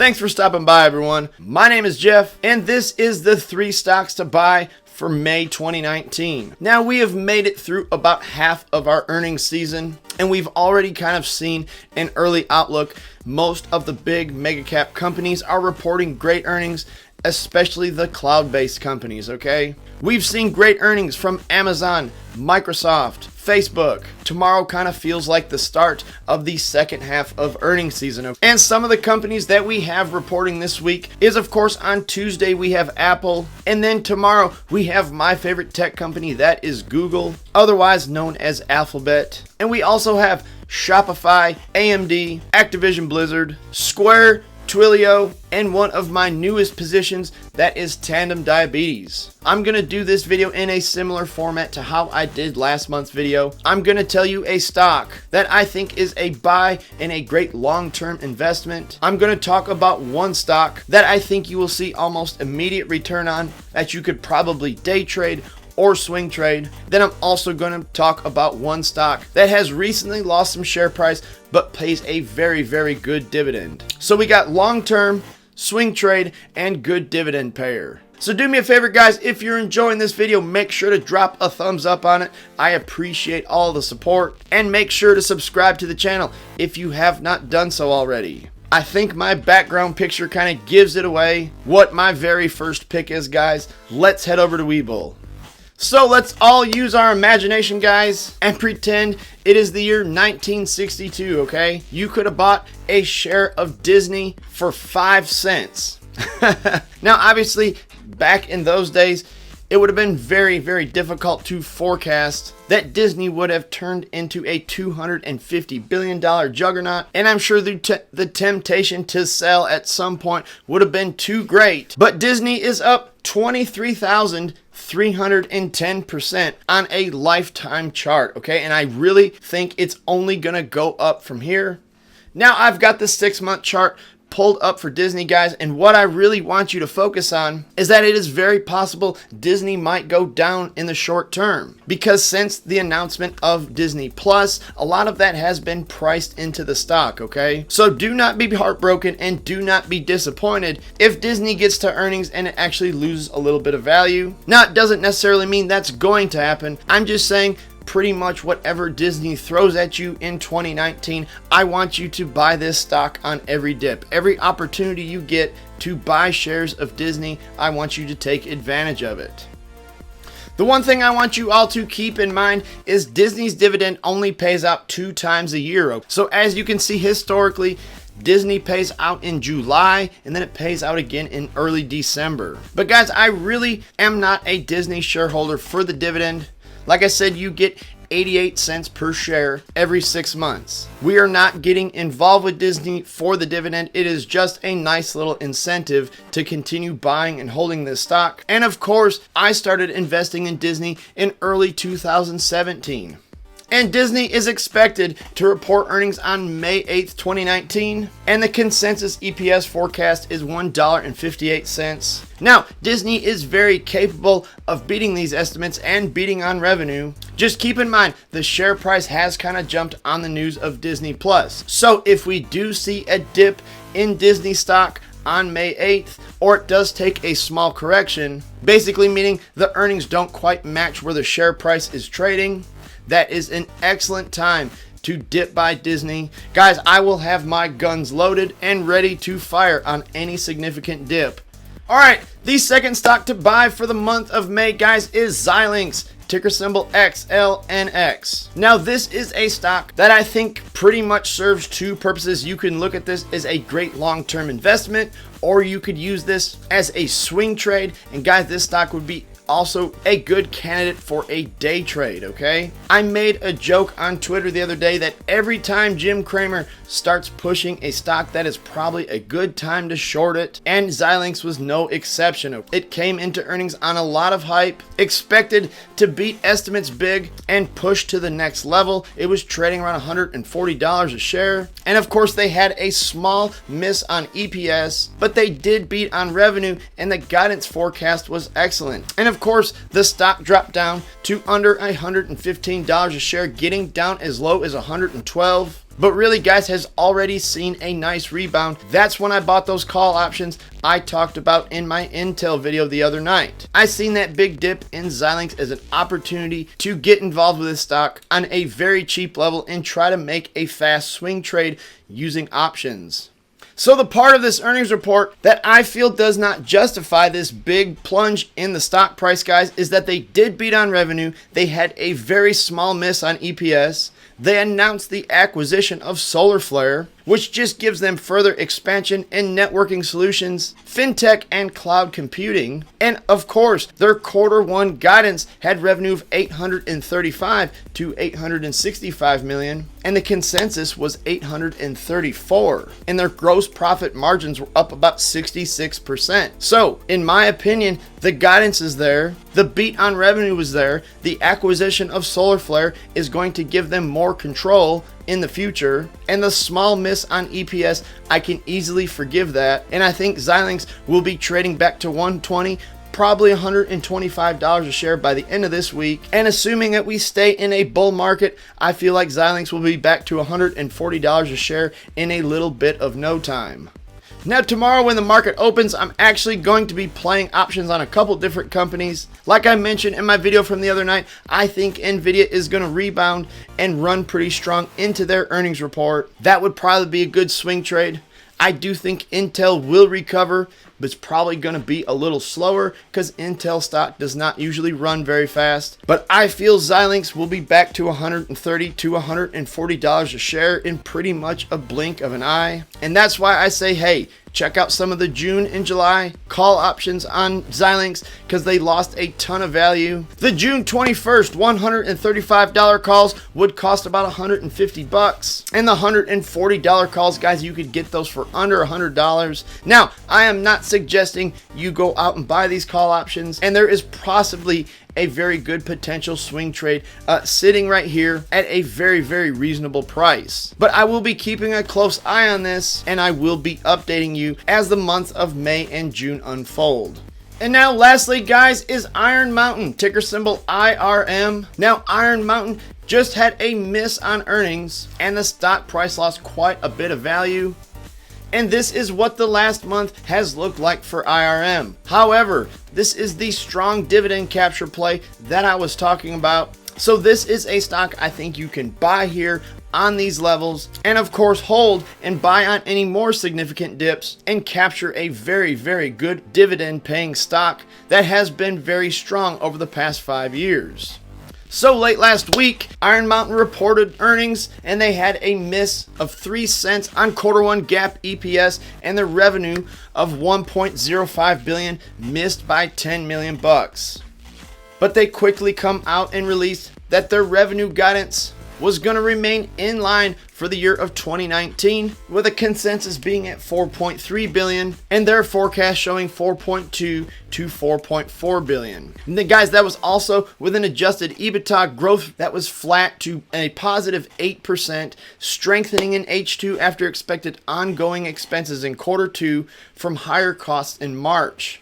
Thanks for stopping by, everyone. My name is Jeff, and this is the 3 stocks to buy for May 2019. Now, we have made it through about half of our earnings season, and we've already kind of seen an early outlook. Most of the big mega cap companies are reporting great earnings, especially the cloud-based companies, okay? We've seen great earnings from Amazon, Microsoft, Facebook. Tomorrow kind of feels like the start of the second half of earnings season. And some of the companies that we have reporting this week is, of course, on Tuesday we have Apple, and then tomorrow we have my favorite tech company, that is Google, otherwise known as Alphabet. And we also have Shopify, AMD, Activision Blizzard, Square, Twilio, and one of my newest positions, that is Tandem Diabetes. I'm going to do this video in a similar format to how I did last month's video. I'm going to tell you a stock that I think is a buy and a great long-term investment. I'm going to talk about one stock that I think you will see almost immediate return on, that you could probably day trade or swing trade. Then I'm also going to talk about one stock that has recently lost some share price but pays a very, very good dividend. So we got long-term, swing trade, and good dividend payer. So do me a favor, guys, if you're enjoying this video, make sure to drop a thumbs up on it. I appreciate all the support, and make sure to subscribe to the channel if you have not done so already. I think my background picture kind of gives it away what my very first pick is, guys. Let's head over to Webull. So let's all use our imagination, guys, and pretend it is the year 1962, okay? You could have bought a share of Disney for 5 cents. Now, obviously, back in those days, it would have been very, very difficult to forecast that Disney would have turned into a $250 billion juggernaut, and I'm sure the temptation to sell at some point would have been too great. But Disney is up 23,310% on a lifetime chart, okay? And I really think it's only gonna go up from here. Now, I've got the 6-month chart pulled up for Disney, guys, and what I really want you to focus on is that it is very possible Disney might go down in the short term, because since the announcement of Disney Plus, a lot of that has been priced into the stock, okay? So do not be heartbroken and do not be disappointed if Disney gets to earnings and it actually loses a little bit of value. Now, it doesn't necessarily mean that's going to happen. I'm just saying pretty much whatever Disney throws at you in 2019, I want you to buy this stock on every dip. Every opportunity you get to buy shares of Disney, I want you to take advantage of it. The one thing I want you all to keep in mind is Disney's dividend only pays out 2 times a year. So as you can see historically, Disney pays out in July, and then it pays out again in early December. But guys, I really am not a Disney shareholder for the dividend. Like I said, you get 88 cents per share every 6 months. We are not getting involved with Disney for the dividend. It is just a nice little incentive to continue buying and holding this stock. And of course, I started investing in Disney in early 2017. And Disney is expected to report earnings on May 8th, 2019, and the consensus EPS forecast is $1.58. Now, Disney is very capable of beating these estimates and beating on revenue. Just keep in mind, the share price has kind of jumped on the news of Disney Plus. So if we do see a dip in Disney stock on May 8th, or it does take a small correction, basically meaning the earnings don't quite match where the share price is trading, that is an excellent time to dip buy Disney. Guys, I will have my guns loaded and ready to fire on any significant dip. All right, the second stock to buy for the month of May, guys, is Xilinx, ticker symbol XLNX. Now, this is a stock that I think pretty much serves 2 purposes. You can look at this as a great long-term investment, or you could use this as a swing trade. And guys, this stock would be also a good candidate for a day trade, okay? I made a joke on Twitter the other day that every time Jim Cramer starts pushing a stock, that is probably a good time to short it, and Xilinx was no exception. It came into earnings on a lot of hype, expected to beat estimates big, and push to the next level. It was trading around $140 a share, and of course they had a small miss on EPS, but they did beat on revenue, and the guidance forecast was excellent. And of course, the stock dropped down to under $115 a share, getting down as low as $112. but really guys has already seen a nice rebound. That's when I bought those call options I talked about in my Intel video the other night. I seen that big dip in Xilinx as an opportunity to get involved with this stock on a very cheap level and try to make a fast swing trade using options. So the part of this earnings report that I feel does not justify this big plunge in the stock price, guys, is that they did beat on revenue. They had a very small miss on EPS. They announced the acquisition of SolarFlare, which just gives them further expansion in networking solutions, fintech, and cloud computing. And of course, their Q1 guidance had revenue of $835 to $865 million, and the consensus was $834. And their gross profit margins were up about 66%. So, in my opinion, the guidance is there, the beat on revenue was there, the acquisition of SolarFlare is going to give them more control in the future, and the small miss on EPS, I can easily forgive that. And I think Xilinx will be trading back to 120, probably $125 a share by the end of this week. And assuming that we stay in a bull market, I feel like Xilinx will be back to $140 a share in a little bit of no time. Now tomorrow when the market opens, I'm actually going to be playing options on a couple different companies. Like I mentioned in my video from the other night, I think Nvidia is going to rebound and run pretty strong into their earnings report. That would probably be a good swing trade. I do think Intel will recover, but it's probably going to be a little slower because Intel stock does not usually run very fast. But I feel Xilinx will be back to $130 to $140 a share in pretty much a blink of an eye. And that's why I say, hey, check out some of the June and July call options on Xilinx because they lost a ton of value. The June 21st $135 calls would cost about $150, and the $140 calls, guys, you could get those for under $100. Now, I am not suggesting you go out and buy these call options, and there is possibly a very good potential swing trade sitting right here at a very, very reasonable price. But I will be keeping a close eye on this, and I will be updating you as the months of May and June unfold. And now lastly, guys, is Iron Mountain, ticker symbol IRM. Now Iron Mountain just had a miss on earnings, and the stock price lost quite a bit of value. And this is what the last month has looked like for IRM. However, this is the strong dividend capture play that I was talking about. So this is a stock I think you can buy here on these levels, and of course hold and buy on any more significant dips and capture a very, very good dividend paying stock that has been very strong over the past 5 years. So late last week, Iron Mountain reported earnings, and they had a miss of 3 cents on Q1 GAAP EPS, and their revenue of $1.05 billion missed by $10 million. But they quickly come out and released that their revenue guidance was going to remain in line for the year of 2019, with a consensus being at $4.3 billion and their forecast showing $4.2 to $4.4 billion. And then, guys, that was also with an adjusted EBITDA growth that was flat to a positive 8%, strengthening in H2 after expected ongoing expenses in Q2 from higher costs in March.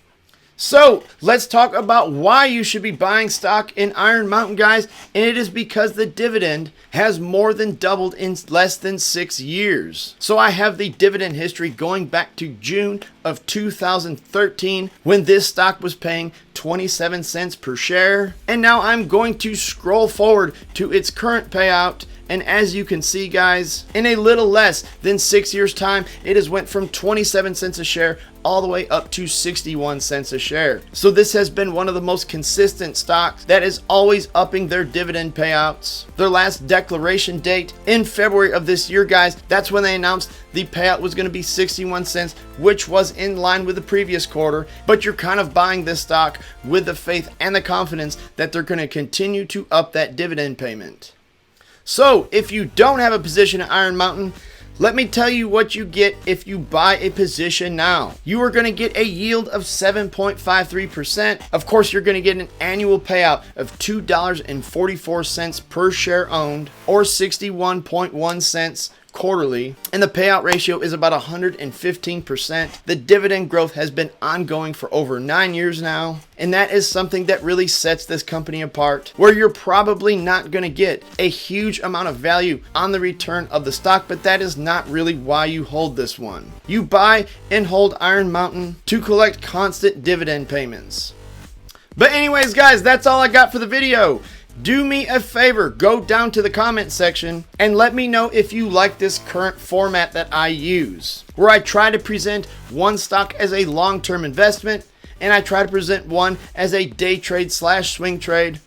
So let's talk about why you should be buying stock in Iron Mountain, guys. And it is because the dividend has more than doubled in less than 6 years. So I have the dividend history going back to June of 2013 when this stock was paying 27 cents per share. And now I'm going to scroll forward to its current payout. And as you can see, guys, in a little less than 6 years' time, it has went from 27 cents a share all the way up to 61 cents a share. So this has been one of the most consistent stocks that is always upping their dividend payouts. Their last declaration date in February of this year, guys, that's when they announced the payout was going to be 61 cents, which was in line with the previous quarter. But you're kind of buying this stock with the faith and the confidence that they're going to continue to up that dividend payment. So if you don't have a position at Iron Mountain, let me tell you what you get if you buy a position now. You are going to get a yield of 7.53%. Of course, you're going to get an annual payout of $2.44 per share owned, or 61.1 cents quarterly, and the payout ratio is about 115%. The dividend growth has been ongoing for over 9 years now, and that is something that really sets this company apart, where you're probably not going to get a huge amount of value on the return of the stock, but that is not really why you hold this one. You buy and hold Iron Mountain to collect constant dividend payments. But anyways, guys, that's all I got for the video. Do me a favor, go down to the comment section and let me know if you like this current format that I use, where I try to present one stock as a long-term investment, and I try to present one as a day trade / swing trade,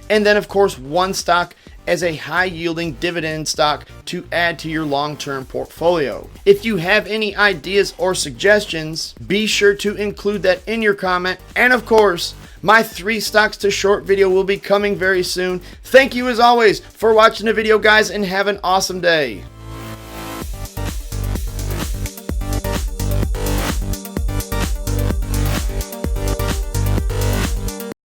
and then of course one stock as a high-yielding dividend stock to add to your long-term portfolio. If you have any ideas or suggestions, be sure to include that in your comment. And of course, my 3 stocks to short video will be coming very soon. Thank you as always for watching the video, guys, and have an awesome day.